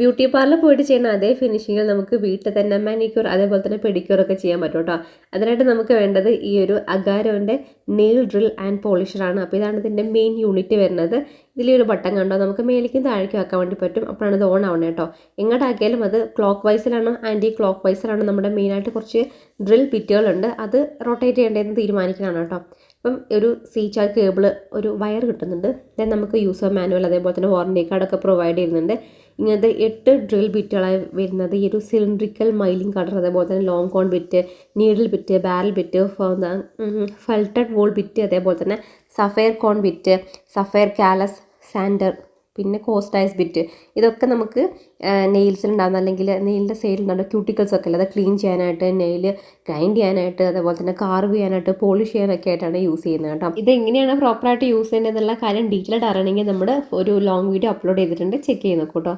Beauty parlour പോയിട്ട് ചെയ്യുന്ന അതേ ഫിനിഷിങ്ങിൽ നമുക്ക് വീട്ടിൽ തന്നെ മാനിക്യൂർ അതേപോലെ തന്നെ പെഡിക്യൂർ ഒക്കെ ചെയ്യാൻ പറ്റും കേട്ടോ. അതിനായിട്ട് നമുക്ക് വേണ്ടത് ഈ ഒരു അഗാരോൻ്റെ നെയിൽ ഡ്രിൽ ആൻഡ് പോളിഷറാണ്. അപ്പോൾ ഇതാണ് ഇതിൻ്റെ മെയിൻ യൂണിറ്റ് വരുന്നത്. ഇതിലൊരു ബട്ടൺ കണ്ടോ, നമുക്ക് മേലേക്കും താഴേക്കും ആക്കാൻ വേണ്ടി പറ്റും. അപ്പോഴാണ് ഇത് ഓൺ ആവണേ കേട്ടോ. എങ്ങോട്ടാക്കിയാലും അത് ക്ലോക്ക് വൈസിലാണോ ആൻറ്റി ക്ലോക്ക് വൈസിലാണോ നമ്മുടെ മെയിനായിട്ട് കുറച്ച് ഡ്രിൽ ബിറ്റുകളുണ്ട്, അത് റൊട്ടേറ്റ് ചെയ്യേണ്ടതെന്ന് തീരുമാനിക്കണമാണ് കേട്ടോ. അപ്പം ഒരു C-ചാർജ് കേബിൾ ഒരു വയർ കിട്ടുന്നുണ്ട്. ദെൻ നമുക്ക് യൂസർ മാനുവൽ അതേപോലെ തന്നെ വാറണ്ടി കാർഡൊക്കെ പ്രൊവൈഡ് ചെയ്യുന്നുണ്ട്. ഇങ്ങനത്തെ 8 ഡ്രിൽ ബിറ്റുകളായി വരുന്നത്. ഈ ഒരു സിലിണ്ട്രിക്കൽ മൈലിംഗ് കട്ടർ അതേപോലെ തന്നെ long cone bit, needle bit, barrel bit, felted wool bit, അതേപോലെ തന്നെ sapphire cone bit, sapphire callus sander, പിന്നെ കോസ്റ്റൈസ് ബിറ്റ്. ഇതൊക്കെ നമുക്ക് നെയിൽസിലുണ്ടാകുന്ന അല്ലെങ്കിൽ നെയിലിൻ്റെ സൈഡിലുണ്ടാകുന്ന ക്യൂട്ടിക്കൽസ് ഒക്കെ അല്ല അത് ക്ലീൻ ചെയ്യാനായിട്ട്, നെയിൽ ഗ്രൈൻഡ് ചെയ്യാനായിട്ട്, അതേപോലെ തന്നെ കാർവ് ചെയ്യാനായിട്ട്, പോളിഷ് ചെയ്യാനൊക്കെ ആയിട്ടാണ് യൂസ് ചെയ്യുന്നത് കേട്ടോ. ഇത് എങ്ങനെയാണ് പ്രോപ്പറായിട്ട് യൂസ് ചെയ്യുന്നത് എന്നുള്ള കാര്യം ഡീറ്റെയിൽഡ് അറിയണമെങ്കിൽ നമ്മുടെ ഒരു ലോങ് വീഡിയോ അപ്ലോഡ് ചെയ്തിട്ടുണ്ട്, ചെക്ക് ചെയ്ത് നോക്കൂ കേട്ടോ.